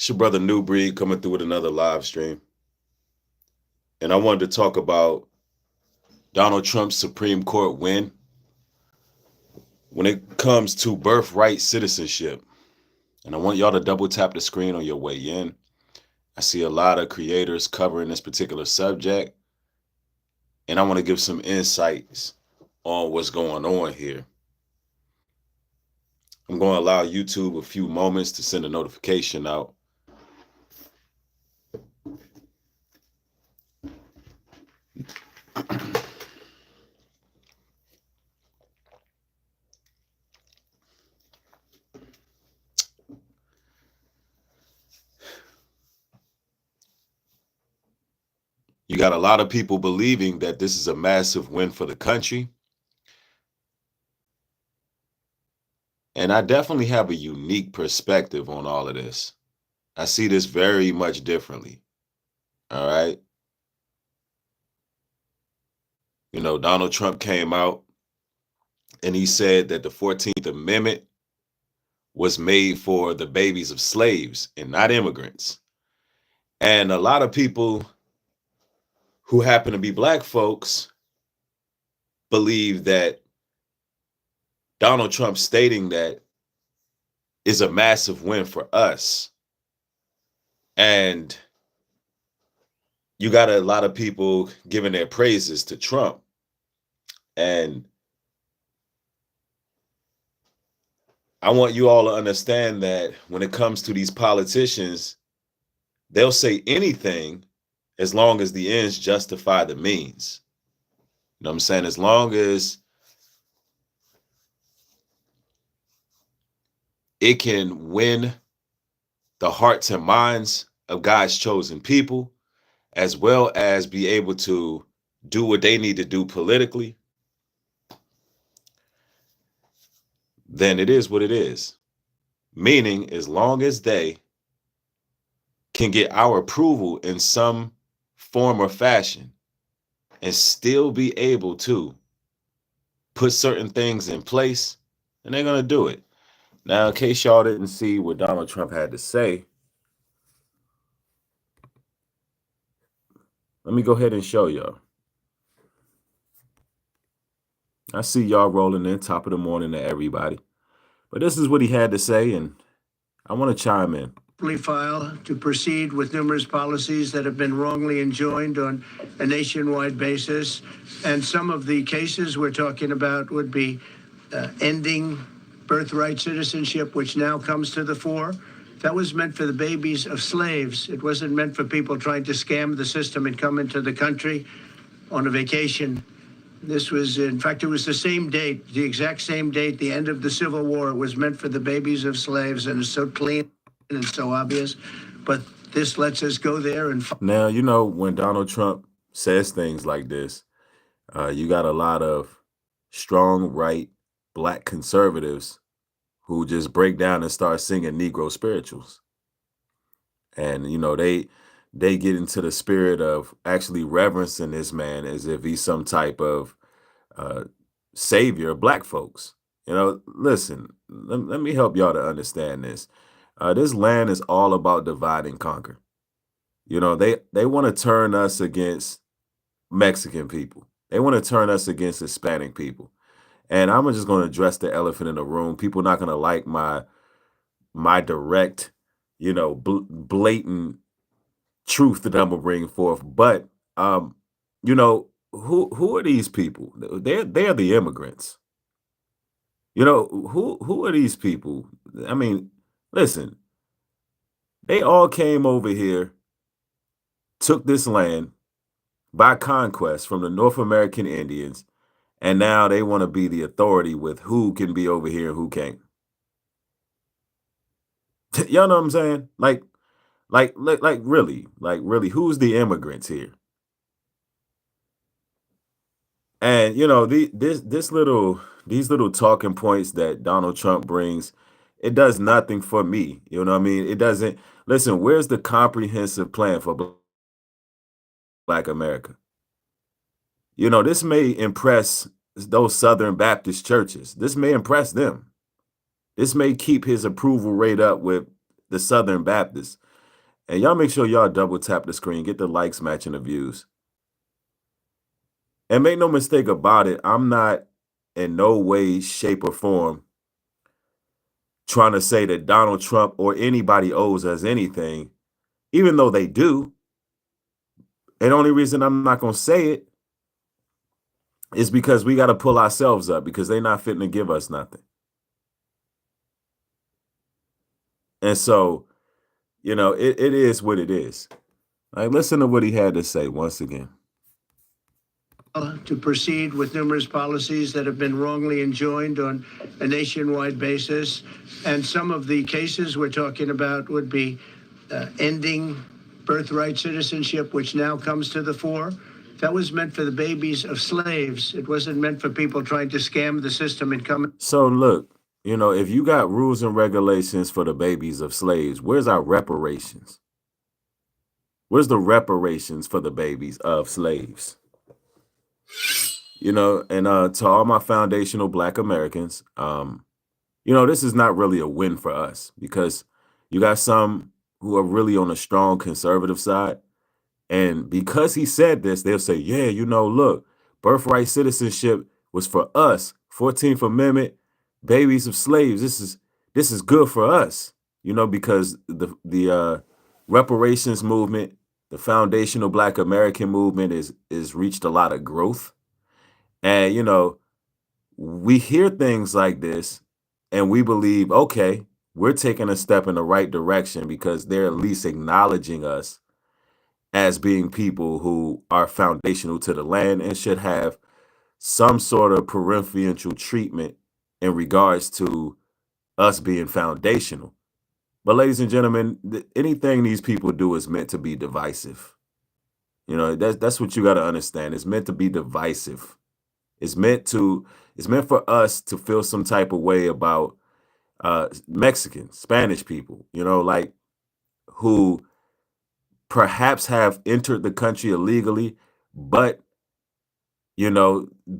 It's your brother Nubreed coming through with another live stream. And I wanted to talk about Donald Trump's Supreme Court win when it comes to birthright citizenship. And I want y'all to double tap the screen on your way in. I see a lot of creators covering this particular subject. And I want to give some insights on what's going on here. I'm going to allow YouTube a few moments to send a notification out. You got a lot of people believing that this is a massive win for the country. And I definitely have a unique perspective on all of this. I see this very much differently. All right. You know, Donald Trump came out and he said that the 14th Amendment was made for the babies of slaves and not immigrants. And a lot of people who happen to be black folks believe that Donald Trump stating that is a massive win for us. And you got a lot of people giving their praises to Trump. And I want you all to understand that when it comes to these politicians, they'll say anything as long as the ends justify the means. You know what I'm saying? As long as it can win the hearts and minds of God's chosen people, as well as be able to do what they need to do politically, then it is what it is. Meaning, as long as they can get our approval in some form or fashion and still be able to put certain things in place, then they're going to do it. Now, in case y'all didn't see what Donald Trump had to say, let me go ahead and show y'all. I see y'all rolling in, top of the morning to everybody. But this is what he had to say, and I want to chime in. File to proceed with numerous policies that have been wrongly enjoined on a nationwide basis. And some of the cases we're talking about would be ending birthright citizenship, which now comes to the fore. That was meant for the babies of slaves. It wasn't meant for people trying to scam the system and come into the country on a vacation. This was, in fact, it was the same date, the exact same date, the end of the Civil War. It was meant for the babies of slaves, and it's so clean and so obvious. But this lets us go there and... Now, you know, when Donald Trump says things like this, you got a lot of strong right black conservatives who just break down and start singing Negro spirituals. And, you know, they get into the spirit of actually reverencing this man as if he's some type of savior of black folks. You know, listen, let me help y'all to understand this. This land is all about divide and conquer. You know, they want to turn us against Mexican people. They want to turn us against Hispanic people. And I'm just going to address the elephant in the room. People are not going to like my direct, you know, blatant truth that I'm gonna bring forth. But you know, who are these people? They're the immigrants. You know, who are these people? I mean, listen, they all came over here, took this land by conquest from the North American Indians, and now they want to be the authority with who can be over here and who can't. Y'all know what I'm saying? Like really, who's the immigrants here? And you know, these little talking points that Donald Trump brings, it does nothing for me. You know what I mean? It doesn't. Listen, where's the comprehensive plan for Black America? You know, this may impress those Southern Baptist churches. This may impress them. This may keep his approval rate up with the Southern Baptists. And y'all make sure y'all double tap the screen, get the likes matching the views. And make no mistake about it, I'm not in no way, shape, or form trying to say that Donald Trump or anybody owes us anything, even though they do. And the only reason I'm not going to say it is because we got to pull ourselves up because they're not fitting to give us nothing. And so, it is what it is. Like, listen to what he had to say once again. To proceed with numerous policies that have been wrongly enjoined on a nationwide basis. And some of the cases we're talking about would be ending birthright citizenship, which now comes to the fore. That was meant for the babies of slaves. It wasn't meant for people trying to scam the system and come. So look, if you got rules and regulations for the babies of slaves, where's our reparations? Where's the reparations for the babies of slaves? And to all my foundational Black Americans, this is not really a win for us because you got some who are really on a strong conservative side. And because he said this, they'll say, yeah, look, birthright citizenship was for us. 14th Amendment, babies of slaves. This is good for us, because the reparations movement, the foundational Black American movement is reached a lot of growth. And, we hear things like this and we believe, okay, we're taking a step in the right direction because they're at least acknowledging us as being people who are foundational to the land and should have some sort of preferential treatment in regards to us being foundational. But ladies and gentlemen, anything these people do is meant to be divisive. That's what you got to understand. It's meant to be divisive. It's meant for us to feel some type of way about Mexicans, Spanish people, like who perhaps have entered the country illegally, but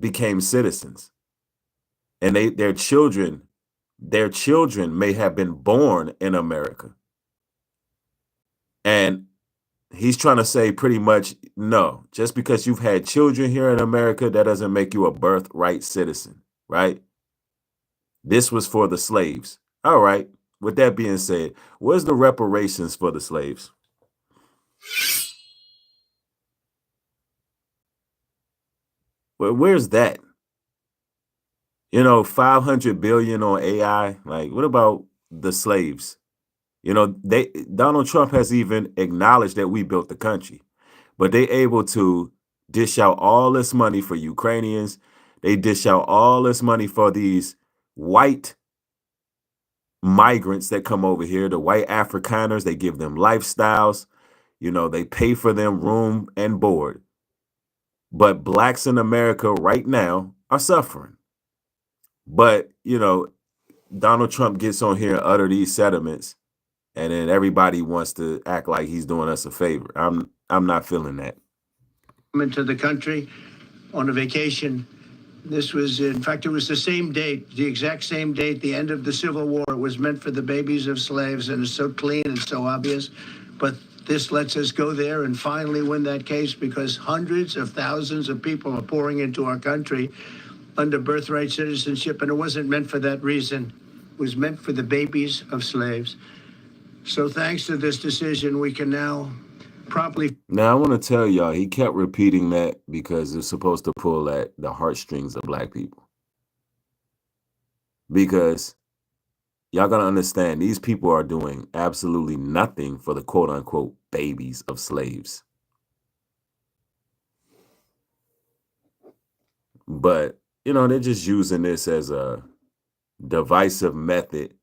became citizens. And their children may have been born in America. And he's trying to say pretty much, no, just because you've had children here in America, that doesn't make you a birthright citizen, right? This was for the slaves. All right. With that being said, where's the reparations for the slaves? Well, where's that? 500 billion on AI. Like, what about the slaves? Donald Trump has even acknowledged that we built the country, but they able to dish out all this money for Ukrainians. They dish out all this money for these white migrants that come over here, the white Afrikaners. They give them lifestyles. They pay for them room and board. But Blacks in America right now are suffering. But, Donald Trump gets on here and utter these sentiments, and then everybody wants to act like he's doing us a favor. I'm not feeling that. Into the country on a vacation. This was, in fact, it was the same date, the exact same date, the end of the Civil War. It was meant for the babies of slaves, and it's so clean and so obvious. But this lets us go there and finally win that case because hundreds of thousands of people are pouring into our country under birthright citizenship, and it wasn't meant for that reason. It was meant for the babies of slaves. So thanks to this decision, we can now promptly. Now, I want to tell y'all, he kept repeating that because it's supposed to pull at the heartstrings of Black people. Because y'all got to understand, these people are doing absolutely nothing for the quote unquote babies of slaves. But, they're just using this as a divisive method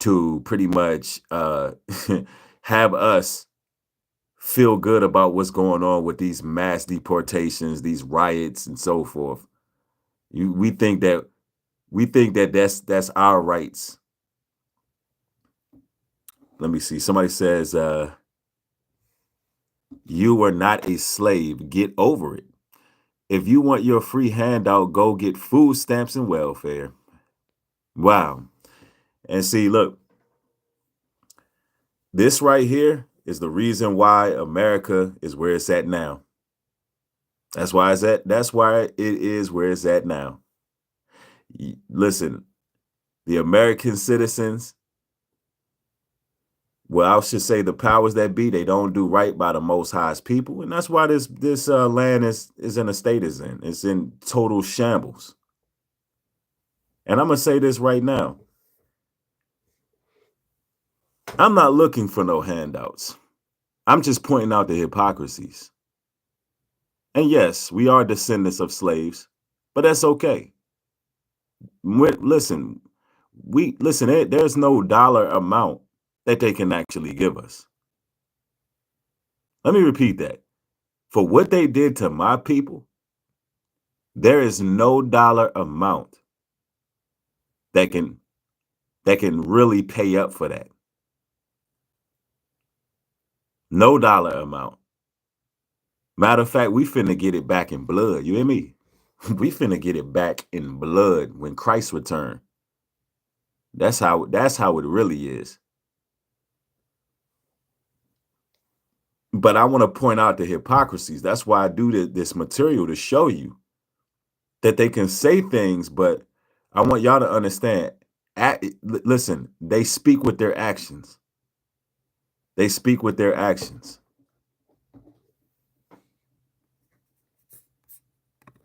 to pretty much have us feel good about what's going on with these mass deportations, these riots, and so forth. We think that that's our rights. Let me see. Somebody says, you are not a slave. Get over it. If you want your free handout, go get food stamps and welfare. Wow. And see, look, This right here is the reason why America is where it's at now. That's why it is where it's at now. Listen, the American citizens, well, I should say the powers that be, they don't do right by the Most High's people, and that's why this land is in a state it's in. It's in total shambles. And I'm gonna say this right now. I'm not looking for no handouts. I'm just pointing out the hypocrisies. And yes, we are descendants of slaves, but that's okay. Listen, there's no dollar amount that they can actually give us. Let me repeat that. For what they did to my people, there is no dollar amount that can really pay up for that. No dollar amount. Matter of fact, we finna get it back in blood. You hear me? We finna get it back in blood when Christ return. That's how it really is. But I want to point out the hypocrisies. That's why I do this material, to show you that they can say things, but I want y'all to understand. Listen, they speak with their actions. They speak with their actions.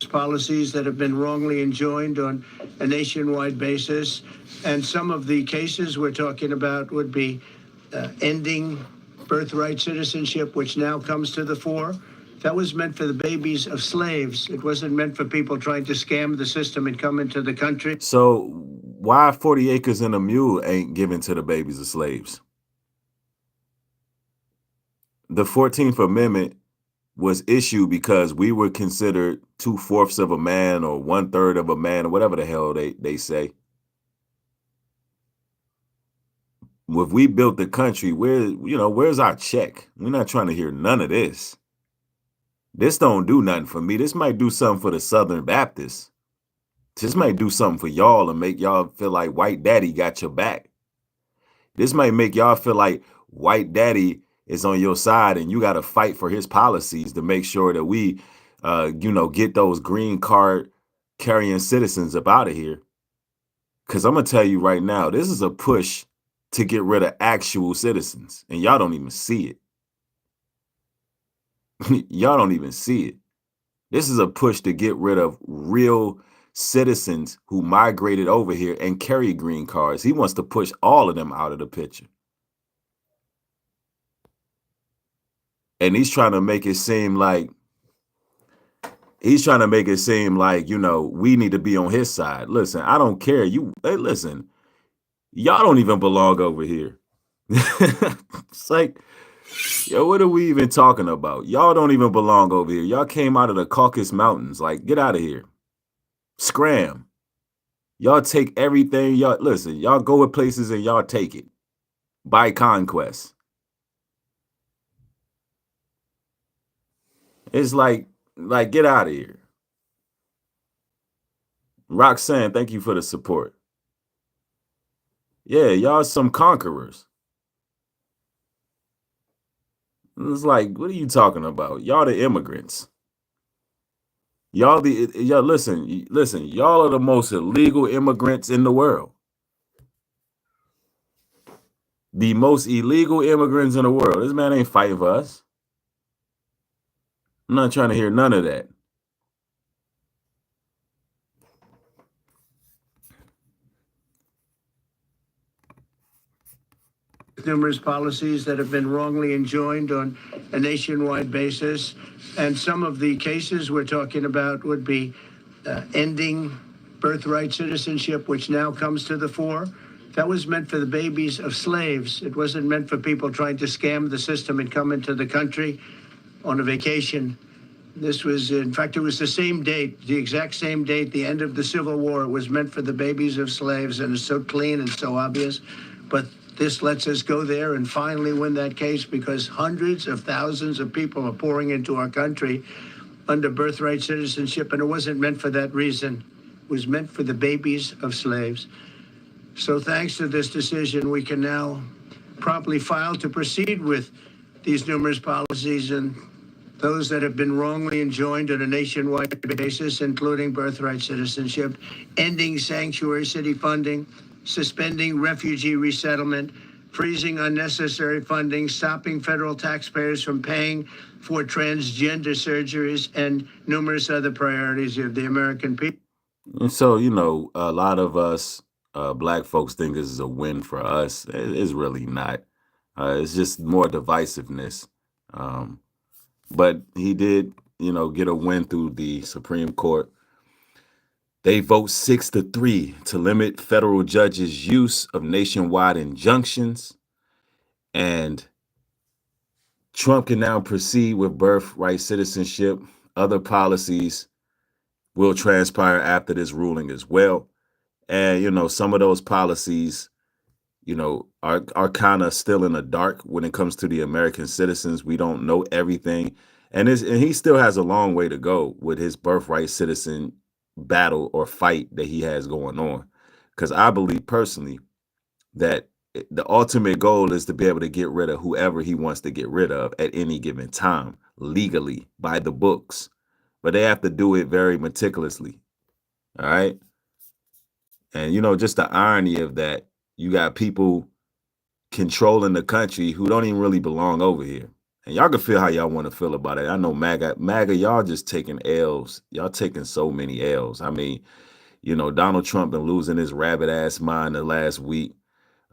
Policies that have been wrongly enjoined on a nationwide basis. And some of the cases we're talking about would be ending birthright citizenship, which now comes to the fore. That was meant for the babies of slaves. It wasn't meant for people trying to scam the system and come into the country. So why 40 acres and a mule ain't given to the babies of slaves? The 14th Amendment was issued because we were considered 2/4 of a man or 1/3 of a man or whatever the hell they say. If we built the country, where's our check? We're not trying to hear none of this. This don't do nothing for me. This might do something for the Southern Baptists. This might do something for y'all and make y'all feel like white daddy got your back. This might make y'all feel like white daddy is on your side and you got to fight for his policies to make sure that we, get those green card carrying citizens up out of here. Because I'm going to tell you right now, this is a push to get rid of actual citizens. And y'all don't even see it. Y'all don't even see it. This is a push to get rid of real citizens who migrated over here and carry green cards. He wants to push all of them out of the picture. And he's trying to make it seem like, we need to be on his side. Listen, I don't care. Listen, y'all don't even belong over here. It's like, yo, what are we even talking about? Y'all don't even belong over here. Y'all came out of the Caucasus Mountains. Like, get out of here. Scram. Y'all take everything. Y'all go with places and y'all take it by conquest. It's like get out of here. Roxanne, thank you for the support. Yeah, y'all some conquerors. It's like, what are you talking about? Y'all the immigrants. Listen, y'all are the most illegal immigrants in the world. The most illegal immigrants in the world. This man ain't fighting for us. I'm not trying to hear none of that. Numerous policies that have been wrongly enjoined on a nationwide basis. And some of the cases we're talking about would be ending birthright citizenship, which now comes to the fore. That was meant for the babies of slaves. It wasn't meant for people trying to scam the system and come into the country on a vacation. This was, in fact, it was the same date, the exact same date, the end of the Civil War. It was meant for the babies of slaves, and it's so clean and so obvious. But this lets us go there and finally win that case, because hundreds of thousands of people are pouring into our country under birthright citizenship, and it wasn't meant for that reason. It was meant for the babies of slaves. So thanks to this decision, we can now promptly filed to proceed with these numerous policies and those that have been wrongly enjoined on a nationwide basis, including birthright citizenship, ending sanctuary city funding, suspending refugee resettlement, freezing unnecessary funding, stopping federal taxpayers from paying for transgender surgeries, and numerous other priorities of the American people. And so, a lot of us black folks think this is a win for us. It's really not. It's just more divisiveness. Um, but he did, get a win through the Supreme Court. They vote 6-3 to limit federal judges' use of nationwide injunctions. And Trump can now proceed with birthright citizenship. Other policies will transpire after this ruling as well. And, some of those policies, are kind of still in the dark when it comes to the American citizens. We don't know everything. And he still has a long way to go with his birthright citizen battle or fight that he has going on. Because I believe personally that the ultimate goal is to be able to get rid of whoever he wants to get rid of at any given time, legally, by the books. But they have to do it very meticulously. All right. And, just the irony of that, you got people controlling the country who don't even really belong over here. And y'all can feel how y'all want to feel about it. I know MAGA, y'all just taking L's. Y'all taking so many L's. I mean, Donald Trump been losing his rabbit ass mind the last week.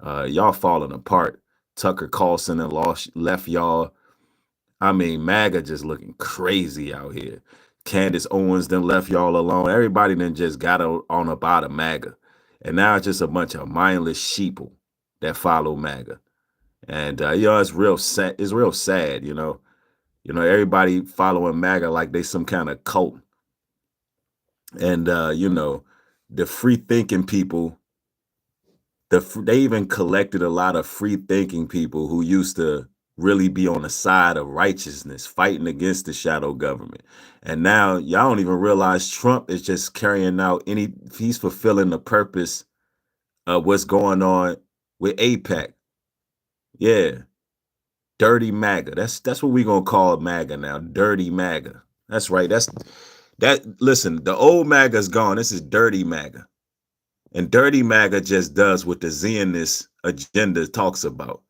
Y'all falling apart. Tucker Carlson and left y'all. I mean, MAGA just looking crazy out here. Candace Owens then left y'all alone. Everybody then just got on up out of MAGA. And now it's just a bunch of mindless sheeple that follow MAGA. And it's real sad. It's real sad, everybody following MAGA like they some kind of cult. And the free thinking people, they even collected a lot of free thinking people who used to really be on the side of righteousness, fighting against the shadow government. And now y'all don't even realize Trump is just carrying out he's fulfilling the purpose of what's going on with AIPAC. Yeah. Dirty MAGA. That's what we're gonna call MAGA now. Dirty MAGA. That's right. Listen, the old MAGA's gone. This is dirty MAGA. And dirty MAGA just does what the Zionist agenda talks about.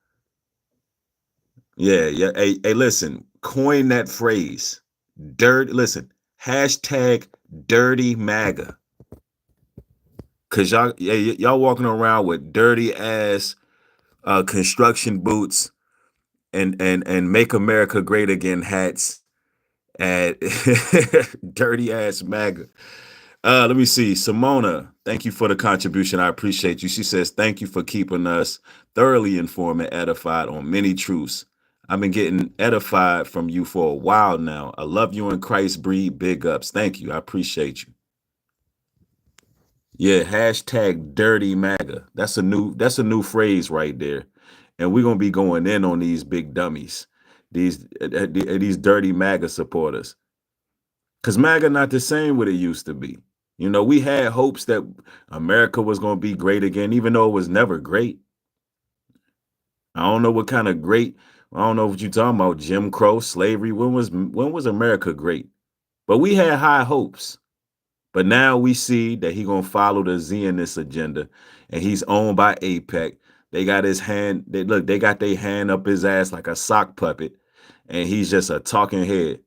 Yeah. Hey, listen, coin that phrase. Listen, hashtag dirty MAGA. Cause y'all walking around with dirty ass construction boots and Make America Great Again hats at dirty ass MAGA. Let me see. Simona, thank you for the contribution. I appreciate you. She says, thank you for keeping us thoroughly informed and edified on many truths. I've been getting edified from you for a while now. I love you in Christ breed. Big ups. Thank you. I appreciate you. Yeah, hashtag dirty MAGA. That's a new phrase right there. And we're gonna be going in on these big dummies, these dirty MAGA supporters. Because MAGA not the same what it used to be. We had hopes that America was gonna be great again, even though it was never great. I don't know what kind of great, I don't know what you're talking about, Jim Crow, slavery. When was America great? But we had high hopes. But now we see that he's going to follow the Zionist agenda, and he's owned by AIPAC. They got his hand, they got their hand up his ass like a sock puppet, and he's just a talking head.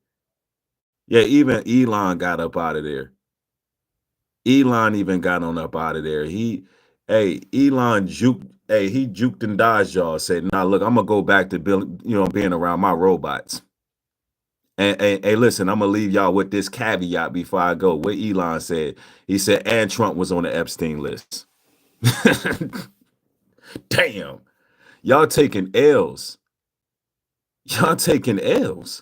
Yeah, even Elon got up out of there. Elon even got on up out of there. Elon juked, he juked and dodged y'all, said, nah, look, I'm going to go back to being around my robots. And hey, listen, I'm gonna leave y'all with this caveat before I go. What Elon said, he said, and Trump was on the Epstein list. Damn, y'all taking L's. Y'all taking L's.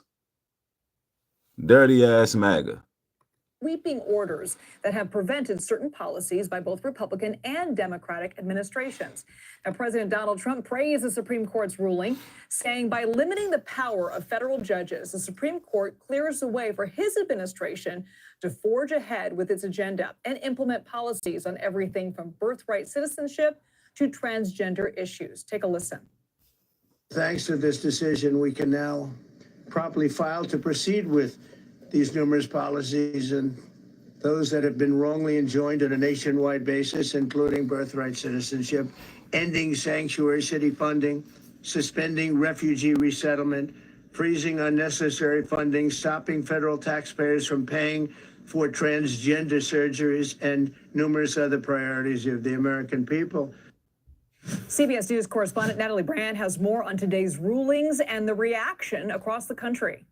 Dirty ass MAGA. Sweeping orders that have prevented certain policies by both Republican and Democratic administrations. Now, President Donald Trump praised the Supreme Court's ruling, saying by limiting the power of federal judges, the Supreme Court clears the way for his administration to forge ahead with its agenda and implement policies on everything from birthright citizenship to transgender issues. Take a listen. Thanks to this decision, we can now properly file to proceed with these numerous policies and those that have been wrongly enjoined on a nationwide basis, including birthright citizenship, ending sanctuary city funding, suspending refugee resettlement, freezing unnecessary funding, stopping federal taxpayers from paying for transgender surgeries, and numerous other priorities of the American people. CBS News correspondent Natalie Brand has more on today's rulings and the reaction across the country.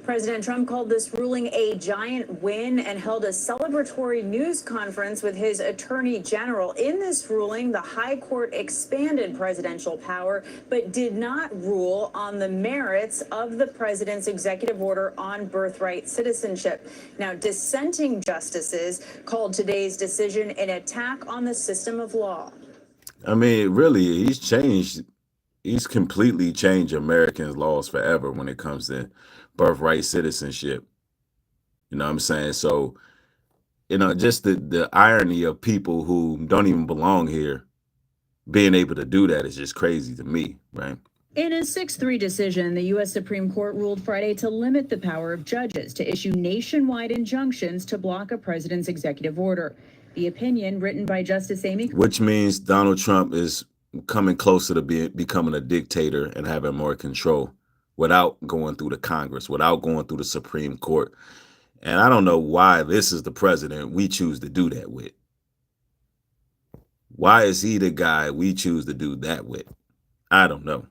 President Trump called this ruling a giant win and held a celebratory news conference with his attorney general. In this ruling, the high court expanded presidential power, but did not rule on the merits of the president's executive order on birthright citizenship. Now, dissenting justices called today's decision an attack on the system of law. I mean, really, he's completely changed Americans' laws forever when it comes to birthright citizenship. You know what I'm saying? So, just the irony of people who don't even belong here being able to do that is just crazy to me, right? In a 6-3 decision, the U.S. Supreme Court ruled Friday to limit the power of judges to issue nationwide injunctions to block a president's executive order. The opinion, written by Justice Amy, which means Donald Trump is coming closer to becoming a dictator and having more control without going through the Congress, without going through the Supreme Court. And I don't know why this is the president we choose to do that with. Why is he the guy we choose to do that with? I don't know.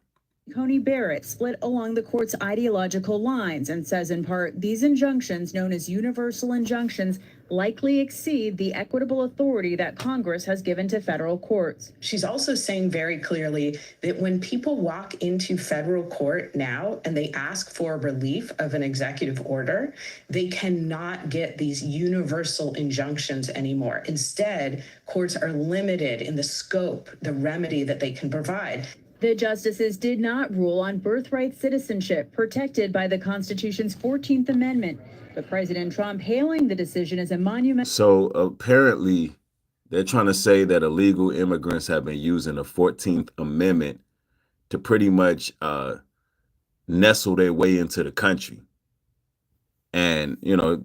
Coney Barrett split along the court's ideological lines and says in part, these injunctions, known as universal injunctions, likely exceed the equitable authority that Congress has given to federal courts. She's also saying very clearly that when people walk into federal court now and they ask for relief of an executive order, they cannot get these universal injunctions anymore. Instead, courts are limited in the scope, the remedy that they can provide. The justices did not rule on birthright citizenship protected by the Constitution's 14th Amendment, but President Trump hailing the decision as a monument. So apparently they're trying to say that illegal immigrants have been using the 14th Amendment to pretty much nestle their way into the country. And,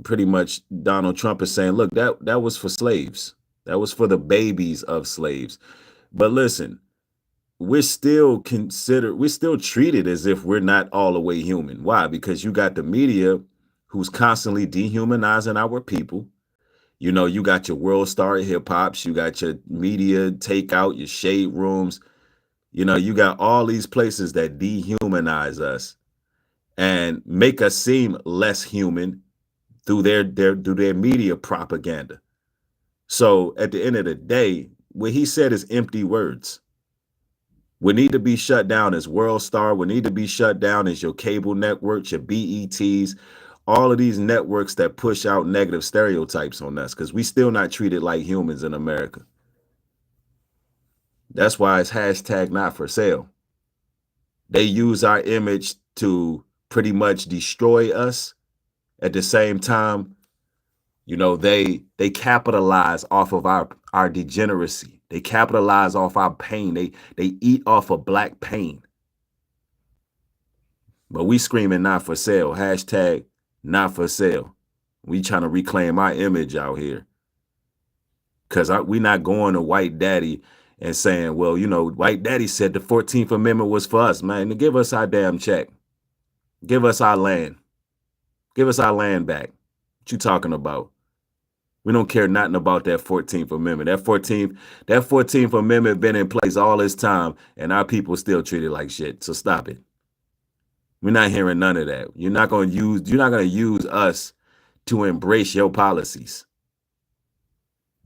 pretty much Donald Trump is saying, look, that was for slaves. That was for the babies of slaves. But listen, we're still treated as if we're not all the way human. Why? Because you got the media who's constantly dehumanizing our people. You got your world star hip hops, you got your media takeout, your shade rooms. You got all these places that dehumanize us and make us seem less human through their media propaganda. So at the end of the day, what he said is empty words. We need to be shut down as World Star. We need to be shut down as your cable networks, your BETs, all of these networks that push out negative stereotypes on us because we still not treated like humans in America. That's why it's hashtag not for sale. They use our image to pretty much destroy us. At the same time, they capitalize off of our degeneracy. They capitalize off our pain. They eat off of Black pain. But we screaming not for sale. Hashtag not for sale. We trying to reclaim our image out here. Because we not going to White Daddy and saying, well, White Daddy said the 14th Amendment was for us, man. To give us our damn check. Give us our land. Give us our land back. What you talking about? We don't care nothing about that 14th Amendment. That 14th Amendment been in place all this time, and our people still treat it like shit. So stop it. We're not hearing none of that. You're not gonna use us to embrace your policies.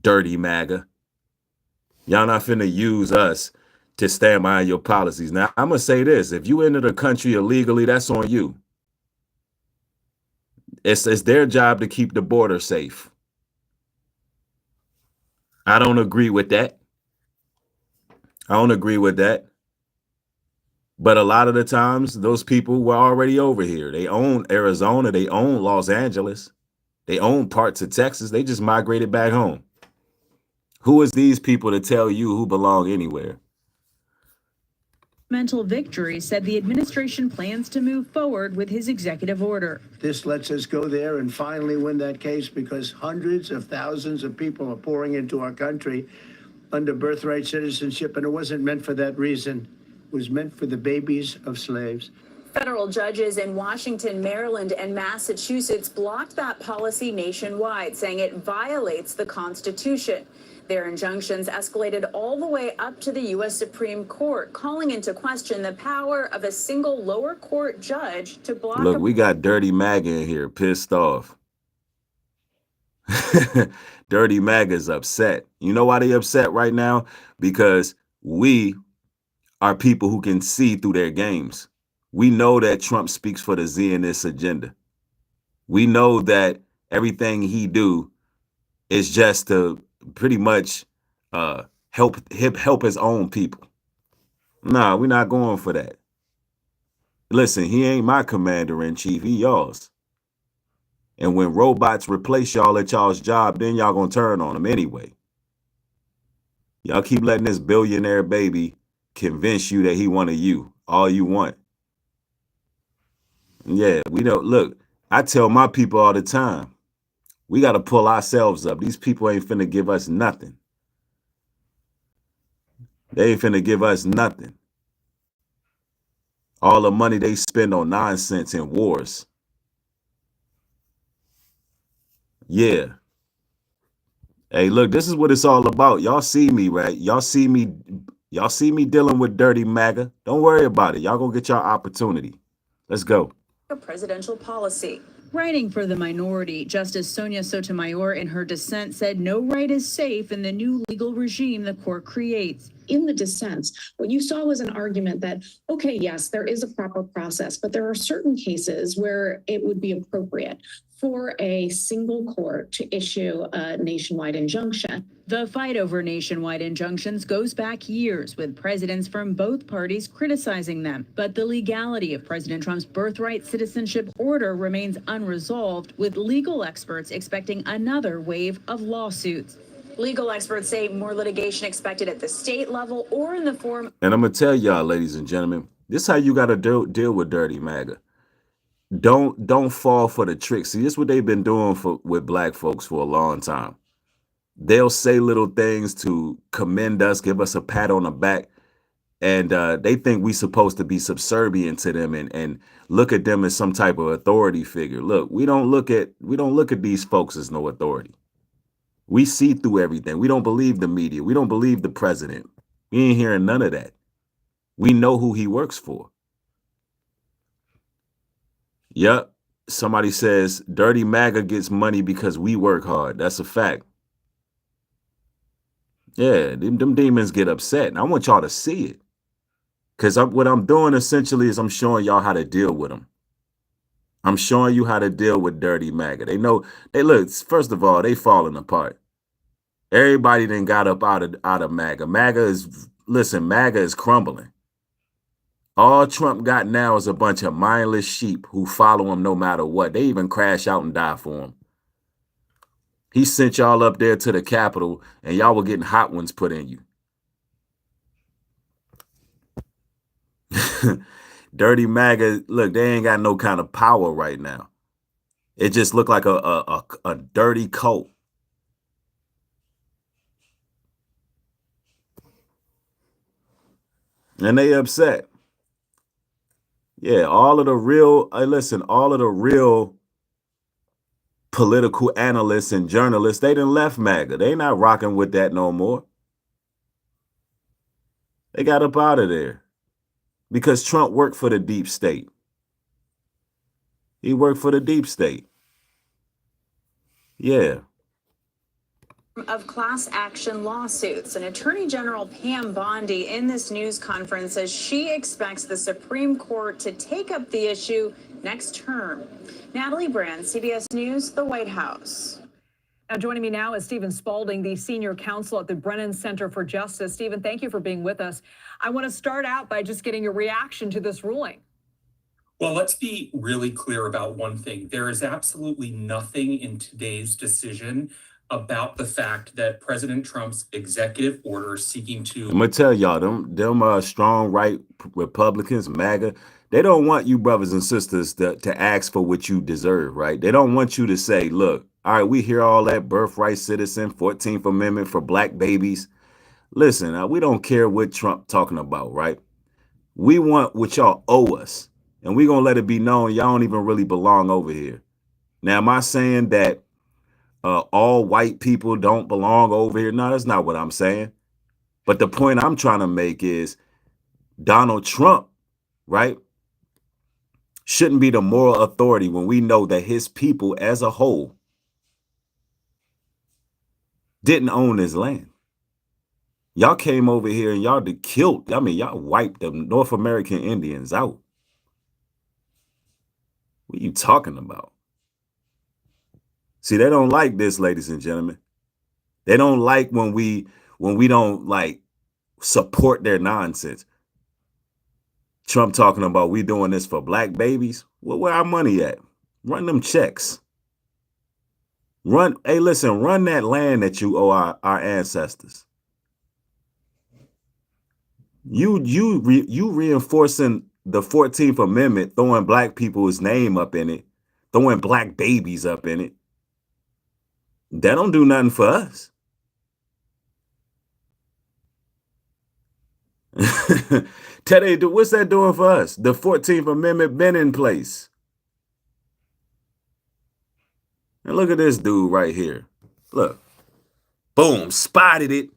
Dirty MAGA. Y'all not finna use us to stand behind your policies. Now, I'm gonna say this: if you enter the country illegally, that's on you. It's their job to keep the border safe. I don't agree with that. But a lot of the times, those people were already over here. They own Arizona. They own Los Angeles. They own parts of Texas. They just migrated back home. Who is these people to tell you who belong anywhere? Mental Victory said the administration plans to move forward with his executive order. This lets us go there and finally win that case because hundreds of thousands of people are pouring into our country under birthright citizenship, and it wasn't meant for that reason. It was meant for the babies of slaves. Federal judges in Washington, Maryland, and Massachusetts blocked that policy nationwide, saying it violates the Constitution. Their injunctions escalated all the way up to the U.S. Supreme Court, calling into question the power of a single lower court judge to block. Look, we got Dirty MAGA in here, pissed off. Dirty MAGA's upset. You know why they upset right now? Because we are people who can see through their games. We know that Trump speaks for the Zionist agenda. We know that everything he do is just to pretty much help his own people. Nah, we're not going for that. Listen, he ain't my commander-in-chief, he y'all's. And when robots replace y'all at y'all's job, then y'all gonna turn on them anyway. Y'all keep letting this billionaire baby convince you that he one of you, all you want. Yeah, we don't, look, I tell my people all the time, we got to pull ourselves up. These people ain't finna give us nothing. They ain't finna give us nothing. All the money they spend on nonsense and wars. Yeah. Hey, look, this is what it's all about. Y'all see me, right? Y'all see me dealing with Dirty MAGA. Don't worry about it. Y'all gonna get your opportunity. Let's go. A presidential policy. Writing for the minority, Justice Sonia Sotomayor in her dissent said no right is safe in the new legal regime the court creates. In the dissents, what you saw was an argument that, okay, yes, there is a proper process, but there are certain cases where it would be appropriate for a single court to issue a nationwide injunction. The fight over nationwide injunctions goes back years, with presidents from both parties criticizing them. But the legality of President Trump's birthright citizenship order remains unresolved, with legal experts expecting another wave of lawsuits. Legal experts say more litigation expected at the state level or in the form. And I'm gonna tell y'all, ladies and gentlemen, this is how you gotta deal with Dirty MAGA. Don't fall for the trick. See, this is what they've been doing with black folks for a long time. They'll say little things to commend us, give us a pat on the back, and they think we supposed to be subservient to them and look at them as some type of authority figure. Look, we don't look at these folks as no authority. We see through everything. We don't believe the media. We don't believe the president. We ain't hearing none of that. We know who he works for. Yep. Somebody says Dirty MAGA gets money because we work hard. That's a fact. Yeah, them demons get upset. And I want y'all to see it. Because what I'm doing essentially is I'm showing y'all how to deal with them. I'm showing you how to deal with Dirty MAGA. They know, look, first of all, they falling apart. Everybody then got up out of MAGA. MAGA is crumbling. All Trump got now is a bunch of mindless sheep who follow him no matter what. They even crash out and die for him. He sent y'all up there to the Capitol and y'all were getting hot ones put in you. Dirty MAGA, look, they ain't got no kind of power right now. It just looked like a dirty cult. And they upset. Yeah, all of the real, all of the real political analysts and journalists, they done left MAGA. They not rocking with that no more. They got up out of there because Trump worked for the deep state. He worked for the deep state. Yeah. Of class action lawsuits. And Attorney General Pam Bondi in this news conference says she expects the Supreme Court to take up the issue next term. Natalie Brand, CBS News, the White House. Now joining me now is Stephen Spalding, the senior counsel at the Brennan Center for Justice. Stephen, thank you for being with us. I want to start out by just getting your reaction to this ruling. Well, let's be really clear about one thing. There is absolutely nothing in today's decision about the fact that President Trump's executive order seeking to I'm gonna tell y'all, them strong right Republicans, MAGA, they don't want you brothers and sisters to ask for what you deserve, right? They don't want you to say, look, all right, we hear all that birthright citizen, 14th Amendment for black babies. Listen, we don't care what Trump talking about, right? We want what y'all owe us. And we gonna let it be known y'all don't even really belong over here. Now, am I saying that all white people don't belong over here? No, that's not what I'm saying. But the point I'm trying to make is Donald Trump, right, shouldn't be the moral authority when we know that his people as a whole didn't own this land. Y'all came over here and y'all killed, I mean, y'all wiped the North American Indians out. What are you talking about? See, they don't like this, ladies and gentlemen. They don't like when we don't like support their nonsense. Trump talking about we doing this for black babies. Well, where our money at? Run them checks. Hey, listen, run that land that you owe our ancestors. You reinforcing the 14th Amendment, throwing black people's name up in it, throwing black babies up in it. That don't do nothing for us. Teddy, what's that doing for us? The 14th Amendment been in place. And look at this dude right here. Look. Boom, spotted it.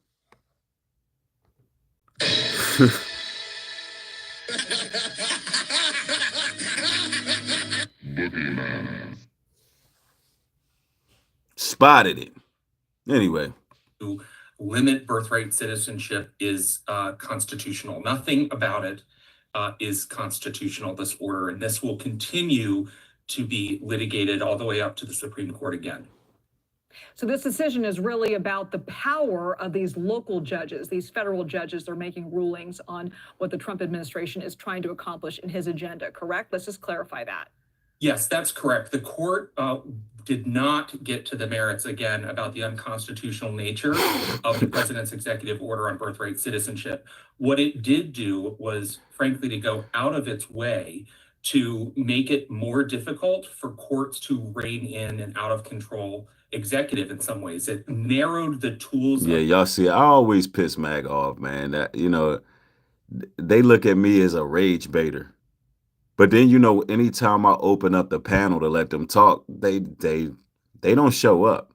Spotted it. Anyway. To limit birthright citizenship is constitutional. Nothing about it is constitutional, this order, and this will continue to be litigated all the way up to the Supreme Court again. So this decision is really about the power of these local judges, these federal judges. They're making rulings on what the Trump administration is trying to accomplish in his agenda, correct? Let's just clarify that. Yes, that's correct. The court did not get to the merits again about the unconstitutional nature of the president's executive order on birthright citizenship. What it did do was, frankly, to go out of its way to make it more difficult for courts to rein in an out of control executive in some ways. It narrowed the tools. Yeah, y'all see, I always piss MAGA off, man. That, you know, they look at me as a rage baiter. But then, you know, anytime I open up the panel to let them talk, they don't show up.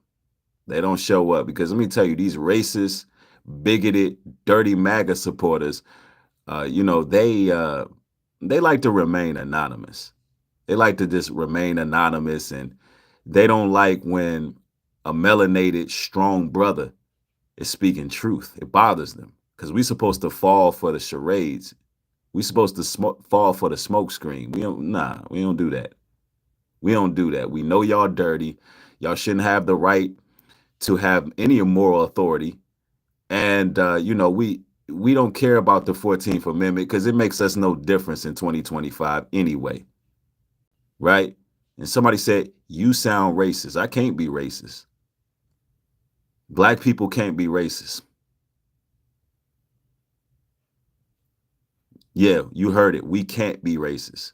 They don't show up because let me tell you, these racist, bigoted, dirty MAGA supporters, you know, they like to remain anonymous. They like to just remain anonymous, and they don't like when a melanated, strong brother is speaking truth. It bothers them because we're supposed to fall for the charades. We're supposed to fall for the smoke screen. We don't do that. We don't do that. We know y'all dirty. Y'all shouldn't have the right to have any moral authority. And, you know, we don't care about the 14th Amendment because it makes us no difference in 2025 anyway. Right? And somebody said, you sound racist. I can't be racist. Black people can't be racist. Yeah, you heard it. We can't be racist.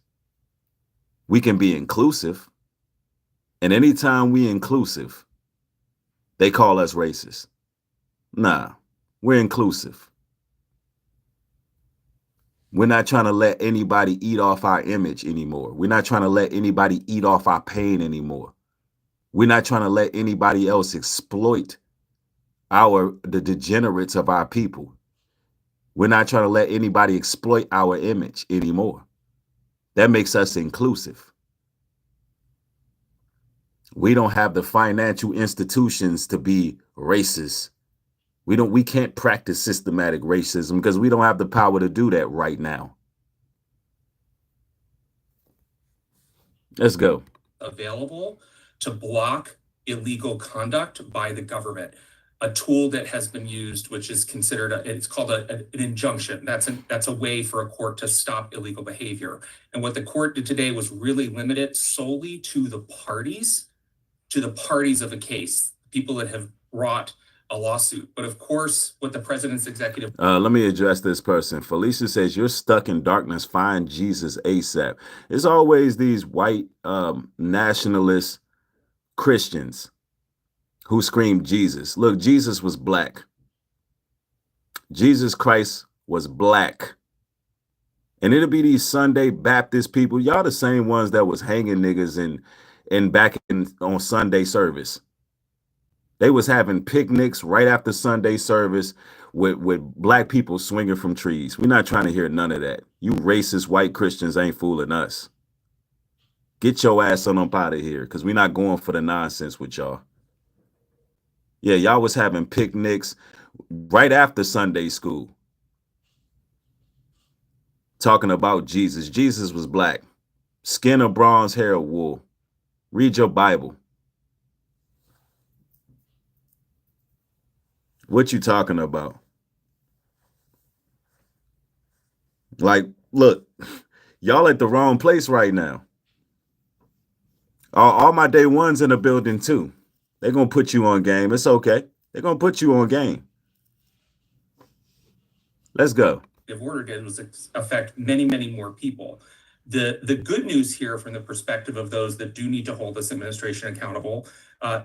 We can be inclusive. And anytime we inclusive, they call us racist. Nah, we're inclusive. We're not trying to let anybody eat off our image anymore. We're not trying to let anybody eat off our pain anymore. We're not trying to let anybody else exploit the degenerates of our people. We're not trying to let anybody exploit our image anymore. That makes us inclusive. We don't have the financial institutions to be racist. We can't practice systematic racism because we don't have the power to do that right now. Let's go. Available to block illegal conduct by the government. A tool that has been used, which is considered, it's called an injunction. That's a way for a court to stop illegal behavior. And what the court did today was really limit it solely to the parties of a case. people that have brought a lawsuit. But of course, what the president's executive... Let me address this person. Felicia says, you're stuck in darkness. Find Jesus ASAP. It's always these white nationalist Christians who scream Jesus. Look, Jesus was black. Jesus Christ was black. And it'll be these Sunday Baptist people. Y'all the same ones that was hanging niggas on Sunday service. They was having picnics right after Sunday service with black people swinging from trees. We're not trying to hear none of that. You racist white Christians ain't fooling us. Get your ass on up out of here, because we're not going for the nonsense with y'all. Yeah, y'all was having picnics right after Sunday school, talking about Jesus. Jesus was black. Skin of bronze, hair of wool. Read your Bible. What you talking about? Like, look, y'all at the wrong place right now. All my day ones in the building too. They're going to put you on game. It's okay. They're going to put you on game. Let's go. The order did was affect many, many more people. The good news here from the perspective of those that do need to hold this administration accountable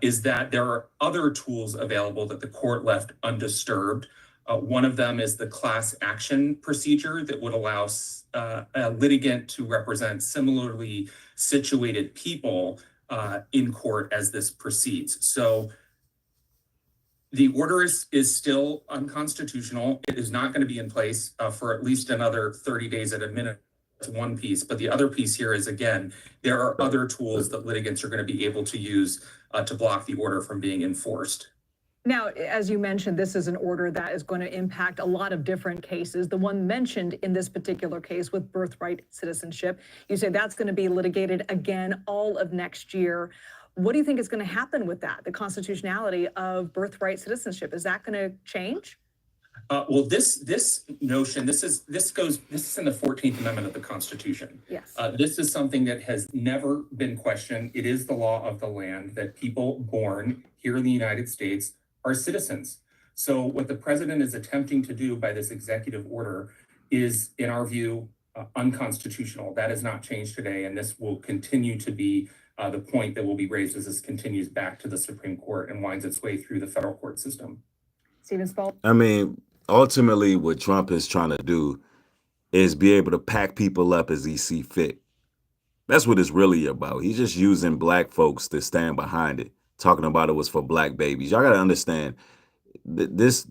is that there are other tools available that the court left undisturbed. One of them is the class action procedure that would allow a litigant to represent similarly situated people in court as this proceeds. So the order is still unconstitutional. It is not going to be in place for at least another 30 days at a minute. That's one piece. But the other piece here is, again, there are other tools that litigants are going to be able to use to block the order from being enforced. Now, as you mentioned, this is an order that is going to impact a lot of different cases. The one mentioned in this particular case with birthright citizenship, you say that's going to be litigated again all of next year. What do you think is going to happen with that? The constitutionality of birthright citizenship, is that going to change? Well, this notion, this is in the 14th Amendment of the Constitution. Yes. This is something that has never been questioned. It is the law of the land that people born here in the United States are citizens. So what the president is attempting to do by this executive order is, in our view, unconstitutional. That has not changed today, and this will continue to be the point that will be raised as this continues back to the Supreme Court and winds its way through the federal court system. Stephen Spalding. I mean, ultimately, what Trump is trying to do is be able to pack people up as he see fit. That's what it's really about. He's just using black folks to stand behind it, talking about it was for black babies. Y'all got to understand, this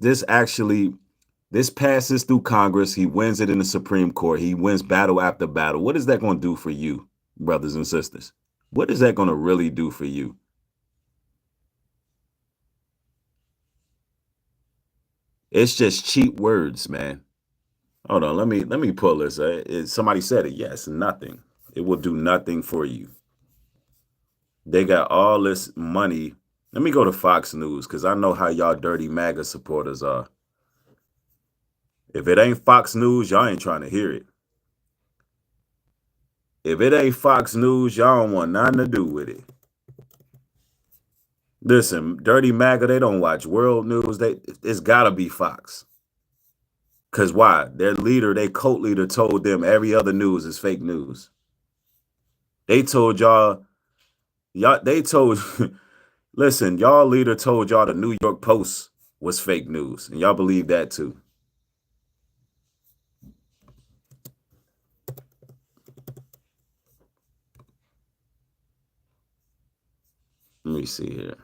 passes through Congress. He wins it in the Supreme Court. He wins battle after battle. What is that going to do for you, brothers and sisters? What is that going to really do for you? It's just cheap words, man. Hold on, let me pull this. Somebody said it. Yes, nothing. It will do nothing for you. They got all this money. Let me go to Fox News, because I know how y'all dirty MAGA supporters are. If it ain't Fox News, y'all ain't trying to hear it. If it ain't Fox News, y'all don't want nothing to do with it. Listen, dirty MAGA, they don't watch world news. It's got to be Fox. Because why? Their leader, their cult leader told them every other news is fake news. They told y'all, listen, y'all leader told y'all the New York Post was fake news. And y'all believe that too. Let me see here.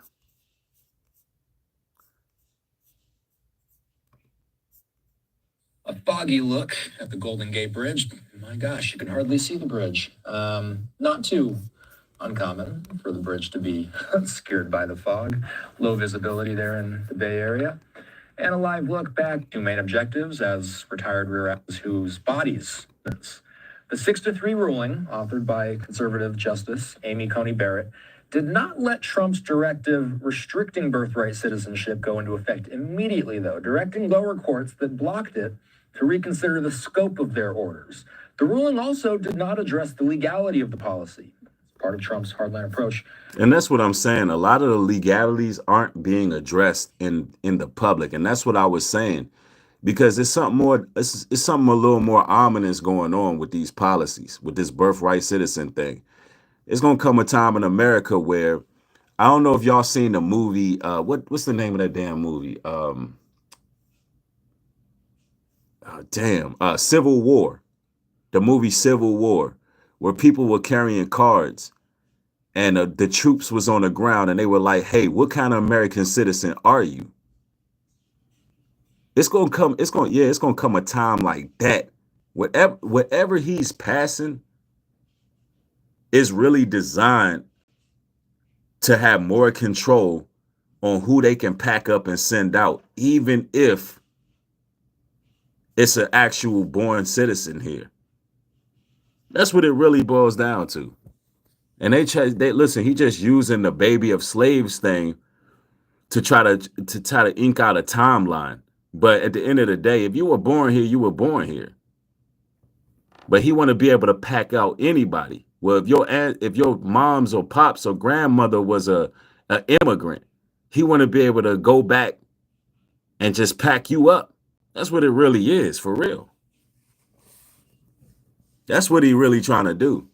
A foggy look at the Golden Gate Bridge. My gosh, you can hardly see the bridge. Not too uncommon for the bridge to be obscured by the fog. Low visibility there in the Bay Area. And a live look back to main objectives as retired rear admirals whose bodies. The 6-3 ruling, authored by conservative Justice Amy Coney Barrett, did not let Trump's directive restricting birthright citizenship go into effect immediately, though, directing lower courts that blocked it to reconsider the scope of their orders. The ruling also did not address the legality of the policy. part of Trump's hardline approach. And that's what I'm saying. A lot of the legalities aren't being addressed in the public. And that's what I was saying, because it's something more, it's something a little more ominous going on with these policies, with this birthright citizen thing. It's going to come a time in America where, I don't know if y'all seen the movie, what's the name of that damn movie? Civil War, the movie Civil War, where people were carrying cards and the troops was on the ground and they were like, hey, what kind of American citizen are you? It's going to come a time like that. Whatever he's passing is really designed to have more control on who they can pack up and send out, even if it's an actual born citizen here. That's what it really boils down to. And they listen, he just using the baby of slaves thing to try to ink out a timeline. But at the end of the day, if you were born here, you were born here. But he want to be able to pack out anybody. Well, if your mom's or pops or grandmother was an immigrant, he want to be able to go back and just pack you up. That's what it really is, for real. That's what he really trying to do.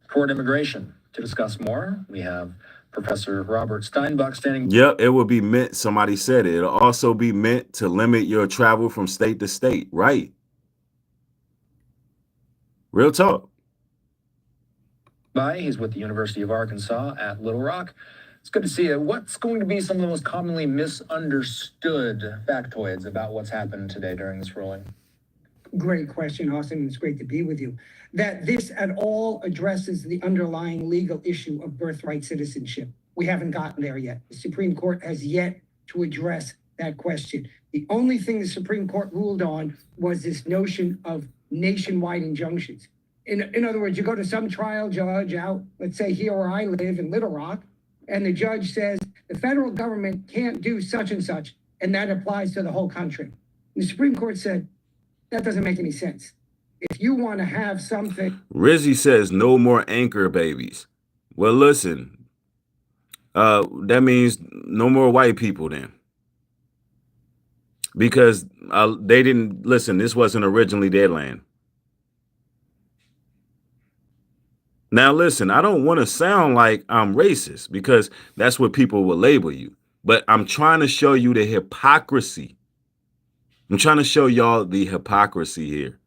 Toward immigration. To discuss more, we have Professor Robert Steinbuch standing. Yep, it will be meant, somebody said it, it'll also be meant to limit your travel from state to state, right? Real talk. He's with the University of Arkansas at Little Rock. It's good to see you. What's going to be some of the most commonly misunderstood factoids about what's happened today during this ruling? Great question, Austin. It's great to be with you. That this at all addresses the underlying legal issue of birthright citizenship. We haven't gotten there yet. The Supreme Court has yet to address that question. The only thing the Supreme Court ruled on was this notion of nationwide injunctions. In other words, you go to some trial judge out, let's say here where I live in Little Rock, and the judge says the federal government can't do such and such, and that applies to the whole country. And the Supreme Court said, that doesn't make any sense. If you want to have something... Rizzy says no more anchor babies. Well, listen, that means no more white people then. Because they didn't, listen, this wasn't originally their land. Now, listen, I don't want to sound like I'm racist because that's what people will label you. But I'm trying to show you the hypocrisy. I'm trying to show y'all the hypocrisy here.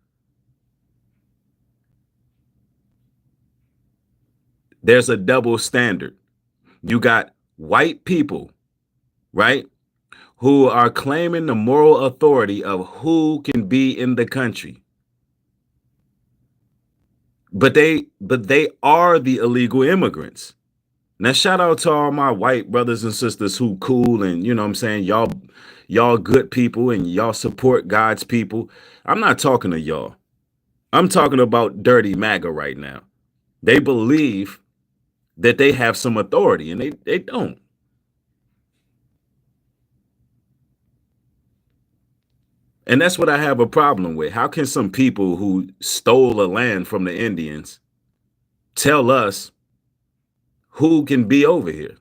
There's a double standard. You got white people, right, who are claiming the moral authority of who can be in the country. But they are the illegal immigrants. Now, shout out to all my white brothers and sisters who cool and, you know what I'm saying, y'all good people and y'all support God's people. I'm not talking to y'all. I'm talking about dirty MAGA right now. They believe that they have some authority and they don't. And that's what I have a problem with. How can some people who stole the land from the Indians tell us who can be over here?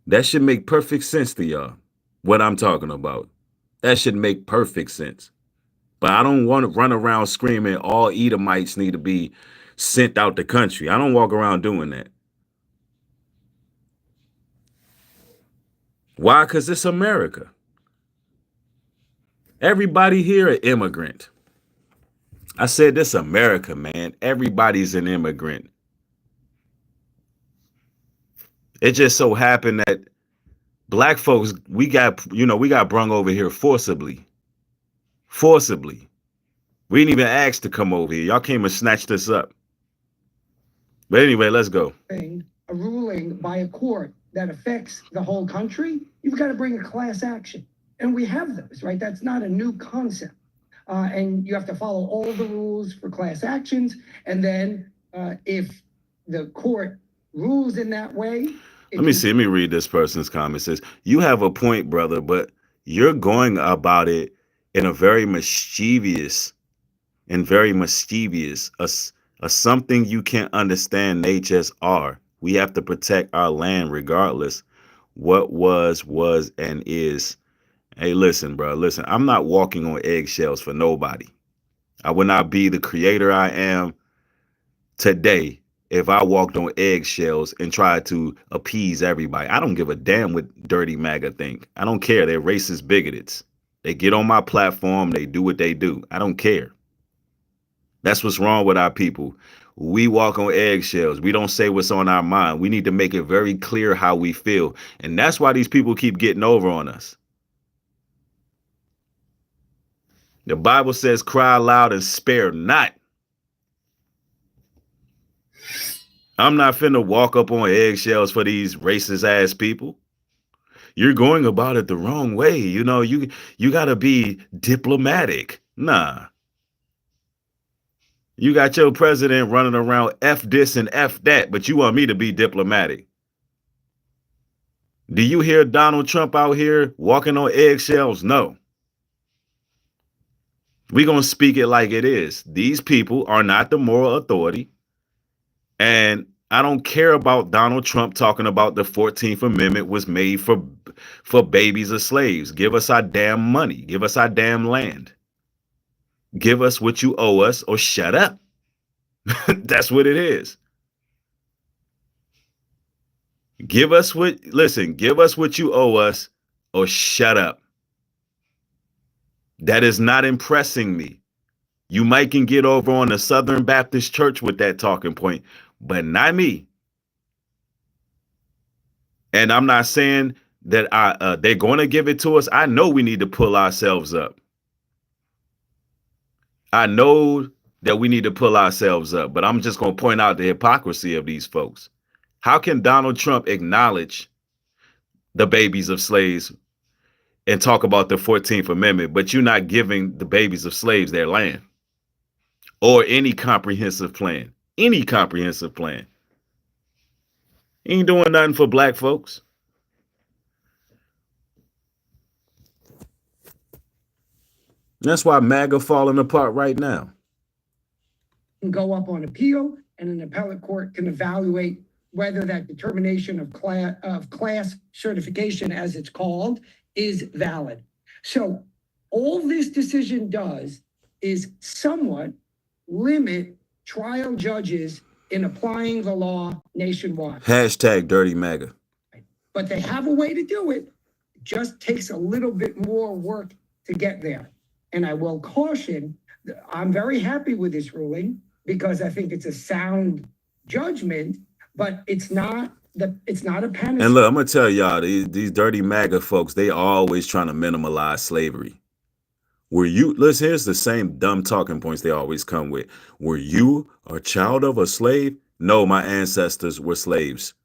That should make perfect sense to y'all, what I'm talking about. That should make perfect sense. But I don't want to run around screaming all Edomites need to be sent out the country. I don't walk around doing that. Why? Because it's America. Everybody here an immigrant. I said this America, man. Everybody's an immigrant. It just so happened that black folks, we got brung over here forcibly. Forcibly. We didn't even ask to come over here. Y'all came and snatched us up. But anyway, let's go. A ruling by a court that affects the whole country, you've got to bring a class action. And we have those, right? That's not a new concept. And you have to follow all the rules for class actions. And then if the court rules in that way. Let me read this person's comment. It says, you have a point, brother, but you're going about it in a very mischievous and very mischievous, a something you can't understand. They just are. We have to protect our land regardless. What was, and is. Hey, listen, bro. Listen, I'm not walking on eggshells for nobody. I would not be the creator I am today if I walked on eggshells and tried to appease everybody. I don't give a damn what dirty MAGA think. I don't care. They're racist bigots. They get on my platform. They do what they do. I don't care. That's what's wrong with our people. We walk on eggshells. We don't say what's on our mind. We need to make it very clear how we feel. And that's why these people keep getting over on us. The Bible says, cry loud and spare not. I'm not finna walk up on eggshells for these racist ass people. You're going about it the wrong way. You know, you gotta be diplomatic. Nah. You got your president running around F this and F that, but you want me to be diplomatic. Do you hear Donald Trump out here walking on eggshells? No. We're going to speak it like it is. These people are not the moral authority. And I don't care about Donald Trump talking about the 14th Amendment was made for babies of slaves. Give us our damn money. Give us our damn land. Give us what you owe us or shut up. That's what it is. Give us what you owe us or shut up. That is not impressing me. You might can get over on the Southern Baptist Church with that talking point, but not me. And I'm not saying that they're going to give it to us. I know we need to pull ourselves up. I know that we need to pull ourselves up, but I'm just going to point out the hypocrisy of these folks. How can Donald Trump acknowledge the babies of slaves and talk about the 14th Amendment, but you're not giving the babies of slaves their land or any comprehensive plan? Any comprehensive plan. He ain't doing nothing for black folks. That's why MAGA falling apart right now. Go up on appeal, and an appellate court can evaluate whether that determination of class certification, as it's called, is valid. So all this decision does is somewhat limit trial judges in applying the law nationwide. Hashtag dirty MAGA. But they have a way to do it. It just takes a little bit more work to get there. And I will caution, I'm very happy with this ruling because I think it's a sound judgment, but it's not a panacea. And look, I'm gonna tell y'all, these dirty MAGA folks, they always trying to minimalize slavery. Listen, here's the same dumb talking points they always come with. Were you a child of a slave? No, my ancestors were slaves,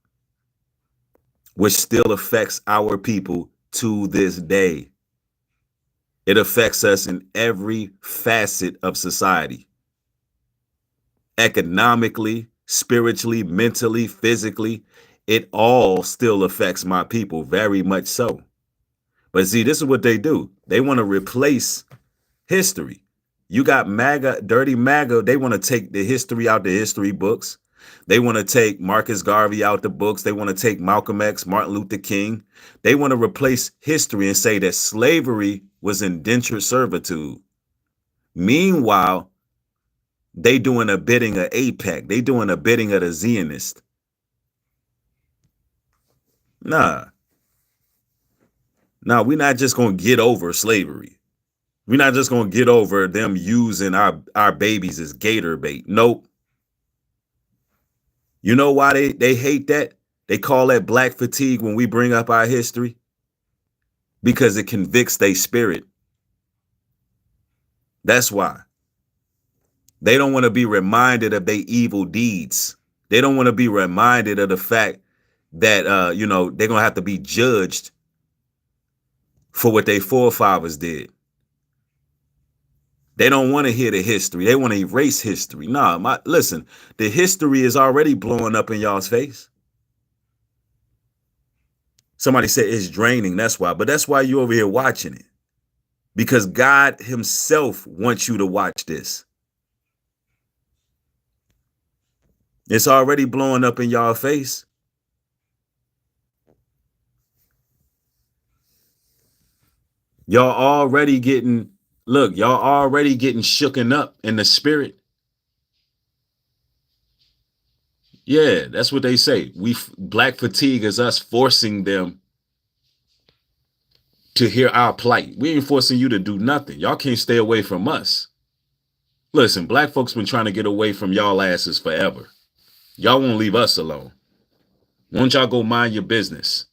which still affects our people to this day. It affects us in every facet of society. Economically, spiritually, mentally, physically, it all still affects my people, very much so. But see, this is what they do. They want to replace history. You got MAGA, dirty MAGA. They want to take the history out the history books. They want to take Marcus Garvey out the books. They want to take Malcolm X, Martin Luther King. They want to replace history and say that slavery was indentured servitude. Meanwhile, they doing a bidding of AIPAC. They doing a bidding of the Zionist. Nah, we're not just going to get over slavery. We're not just going to get over them using our babies as gator bait. Nope. You know why they hate that? They call that black fatigue when we bring up our history. Because it convicts their spirit. That's why. They don't want to be reminded of their evil deeds. They don't want to be reminded of the fact that, they're going to have to be judged for what their forefathers did. They don't want to hear the history. They want to erase history. Nah, listen, the history is already blowing up in y'all's face. Somebody said it's draining. That's why. But that's why you're over here watching it. Because God himself wants you to watch this. It's already blowing up in y'all face. Y'all already getting, look, y'all already getting shooken up in the spirit. Yeah, that's what they say. Black fatigue is us forcing them to hear our plight. We ain't forcing you to do nothing. Y'all can't stay away from us. Listen, black folks been trying to get away from y'all asses forever. Y'all won't leave us alone. Why don't y'all go mind your business?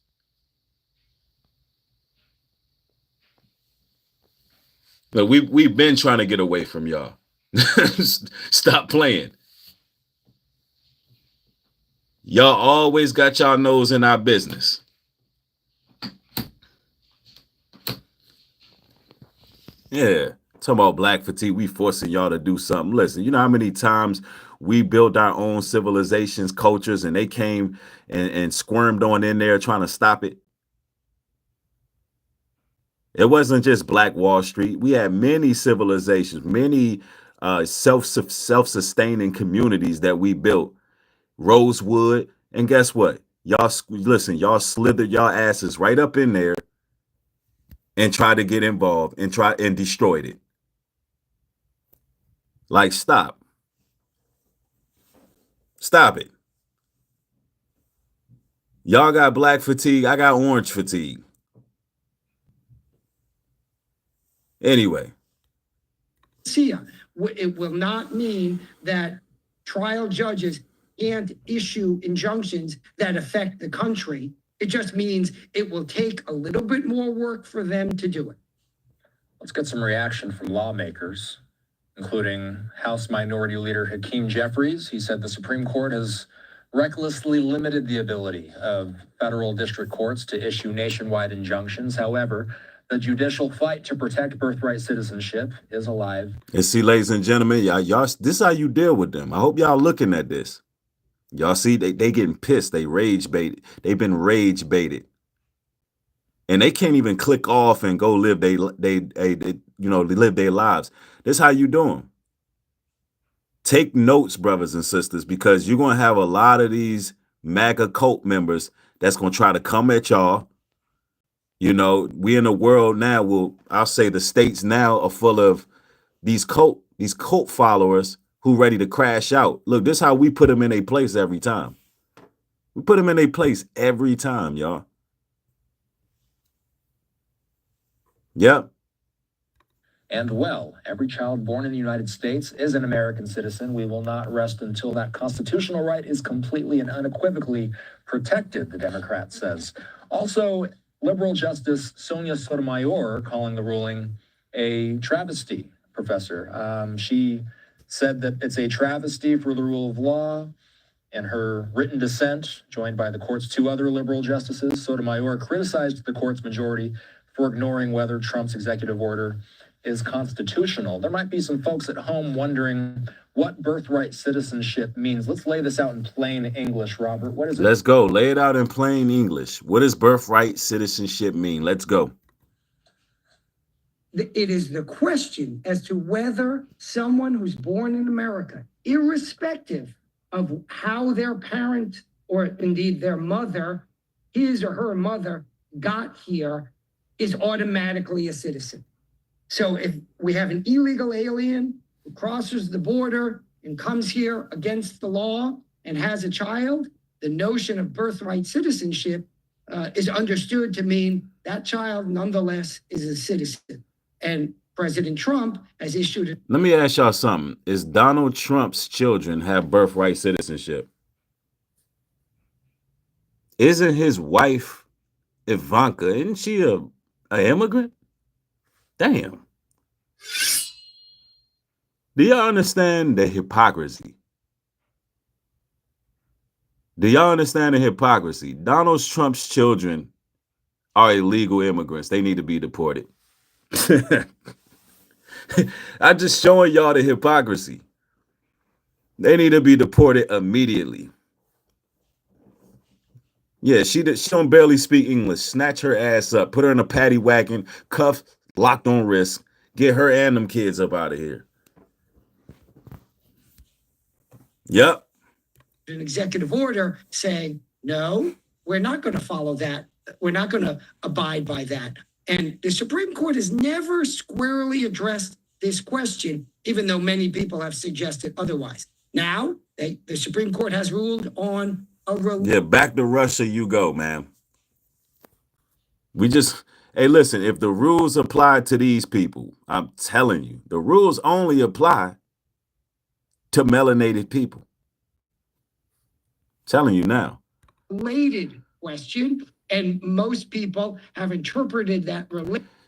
But we've been trying to get away from y'all. Stop playing. Y'all always got y'all nose in our business. Yeah, talking about black fatigue, we forcing y'all to do something. Listen, you know how many times we built our own civilizations, cultures, and they came and squirmed on in there trying to stop it? It wasn't just Black Wall Street. We had many civilizations, many self-sustaining communities that we built. Rosewood, and guess what? Y'all listen, y'all slithered y'all asses right up in there and tried to get involved and destroyed it. Like, stop. Stop it. Y'all got black fatigue. I got orange fatigue. Anyway. It will not mean that trial judges can't issue injunctions that affect the country. It just means it will take a little bit more work for them to do it. Let's get some reaction from lawmakers, including House Minority Leader Hakeem Jeffries. He said the Supreme Court has recklessly limited the ability of federal district courts to issue nationwide injunctions. However, the judicial fight to protect birthright citizenship is alive. And see, ladies and gentlemen, y'all, this is how you deal with them. I hope y'all looking at this. Y'all see, they getting pissed. They rage baited. They've been rage baited. And they can't even click off and go live live their lives. This is how you do them. Take notes, brothers and sisters, because you're going to have a lot of these MAGA cult members that's going to try to come at y'all. You know, we in a world now, I'll say the states now are full of these cult followers who ready to crash out. Look, this is how we put them in a place every time. We put them in a place every time, y'all. Yep. And well, every child born in the United States is an American citizen. We will not rest until that constitutional right is completely and unequivocally protected, the Democrat says. Also, liberal Justice Sonia Sotomayor calling the ruling a travesty, Professor. She said that it's a travesty for the rule of law. In her written dissent, joined by the court's two other liberal justices, Sotomayor criticized the court's majority for ignoring whether Trump's executive order is constitutional. There might be some folks at home wondering what birthright citizenship means. Let's lay this out in plain English, Robert. What is it? Let's go. Lay it out in plain English. What does birthright citizenship mean? Let's go. It is the question as to whether someone who's born in America, irrespective of how their parent or indeed their mother, his or her mother, got here, is automatically a citizen. So if we have an illegal alien who crosses the border and comes here against the law and has a child, the notion of birthright citizenship is understood to mean that child nonetheless is a citizen. And President Trump has issued. Let me ask y'all something. Is Donald Trump's children have birthright citizenship? Isn't his wife Ivanka, isn't she an immigrant? Damn. Do y'all understand the hypocrisy? Do y'all understand the hypocrisy? Donald Trump's children are illegal immigrants. They need to be deported. I'm just showing y'all the hypocrisy. They need to be deported immediately. Yeah, she don't barely speak English. Snatch her ass up, put her in a paddy wagon, cuffed, locked on wrist, get her and them kids up out of here. Yep. an executive order saying, no, we're not going to follow that. We're not going to abide by that. And the Supreme Court has never squarely addressed this question, even though many people have suggested otherwise. Now, the Supreme Court has ruled on a Yeah, back to Russia you go, man. Hey, listen, if the rules apply to these people, I'm telling you, the rules only apply to melanated people. I'm telling you now. related question, and most people have interpreted that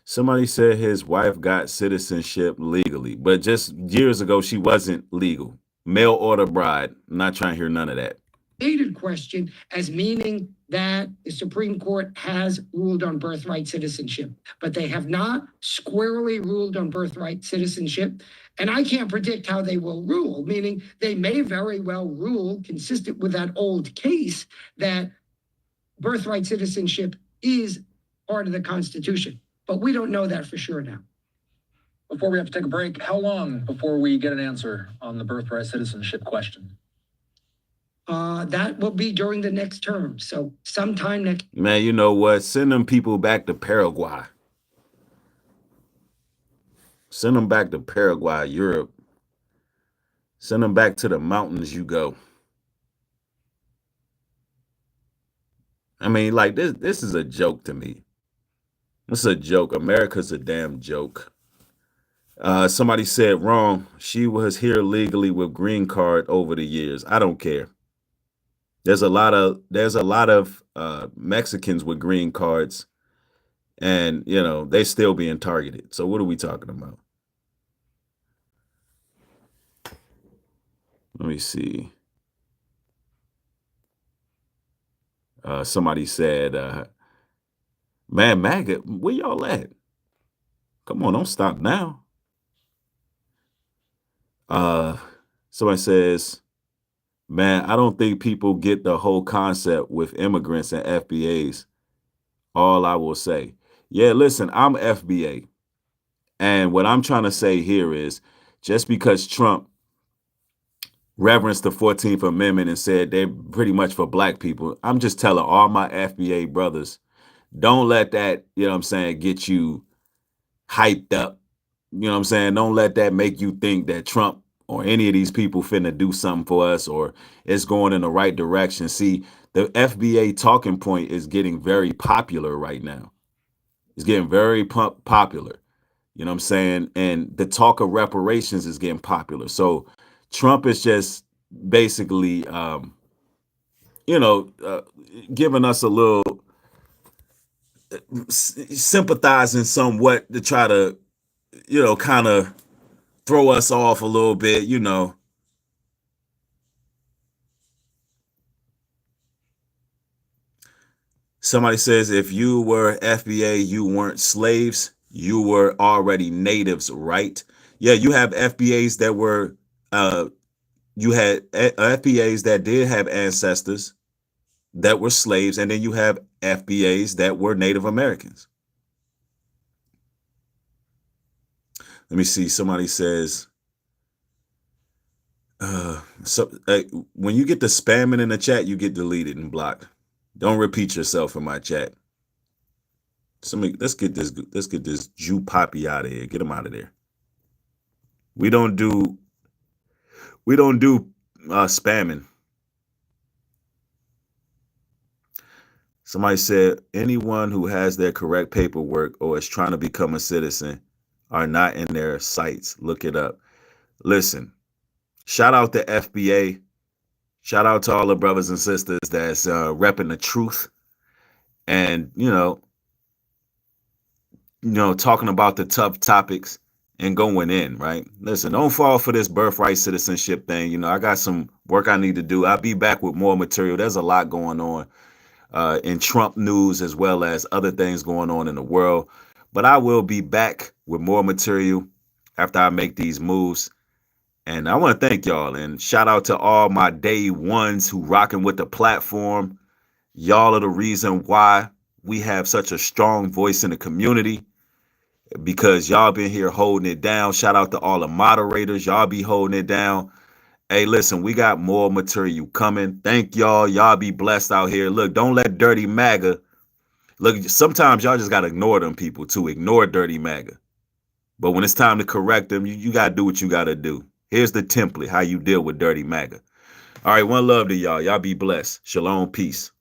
Somebody said his wife got citizenship legally, but just years ago, she wasn't legal. Mail order bride. I'm not trying to hear none of that. related question as meaning that the Supreme Court has ruled on birthright citizenship, but they have not squarely ruled on birthright citizenship. And I can't predict how they will rule, meaning they may very well rule consistent with that old case that birthright citizenship is part of the Constitution. But we don't know that for sure now. Before we have to take a break, how long before we get an answer on the birthright citizenship question? That will be during the next term. So sometime next. Man, you know what? Send them people back to Paraguay. Send them back to Paraguay, Europe. Send them back to the mountains you go. I mean, like, this is a joke to me. It's a joke. America's a damn joke. Somebody said wrong. She was here legally with green card over the years. I don't care. There's a lot of Mexicans with green cards, and you know they still being targeted. So what are we talking about? Let me see. Somebody said, man, MAGA, where y'all at? Come on, don't stop now. Somebody says, man, I don't think people get the whole concept with immigrants and FBAs. All I will say. Yeah, listen, I'm FBA. And what I'm trying to say here is just because Trump reverenced the 14th Amendment and said they're pretty much for black people, I'm just telling all my FBA brothers, don't let that, you know what I'm saying, get you hyped up. You know what I'm saying? Don't let that make you think that Trump or any of these people finna do something for us or it's going in the right direction. See, the FBA talking point is getting very popular right now. It's getting very popular. You know what I'm saying? And the talk of reparations is getting popular. So Trump is just basically, giving us a little sympathizing somewhat to try to, kind of throw us off a little bit, Somebody says if you were FBA, you weren't slaves. You were already natives, right? Yeah, you have FBAs that were, you had FBAs that did have ancestors that were slaves, and then you have FBAs that were Native Americans. Let me see. Somebody says, when you get the spamming in the chat, you get deleted and blocked. Don't repeat yourself in my chat. Let's get this Jew Poppy out of here. Get him out of there. We don't do spamming. Somebody said anyone who has their correct paperwork or is trying to become a citizen are not in their sites. Look it up. Listen, shout out to FBA. Shout out to all the brothers and sisters that's repping the truth and, talking about the tough topics and going in, right? Listen, don't fall for this birthright citizenship thing. I got some work I need to do. I'll be back with more material. There's a lot going on in Trump news as well as other things going on in the world. But I will be back with more material after I make these moves. And I want to thank y'all and shout out to all my day ones who rocking with the platform. Y'all are the reason why we have such a strong voice in the community because y'all been here holding it down. Shout out to all the moderators. Y'all be holding it down. Hey, listen, we got more material coming. Thank y'all. Y'all be blessed out here. Look, don't let dirty MAGA. Look, sometimes y'all just got to ignore them people too. Ignore dirty MAGA. But when it's time to correct them, you got to do what you got to do. Here's the template, how you deal with dirty MAGA. All right, one love to y'all. Y'all be blessed. Shalom, peace.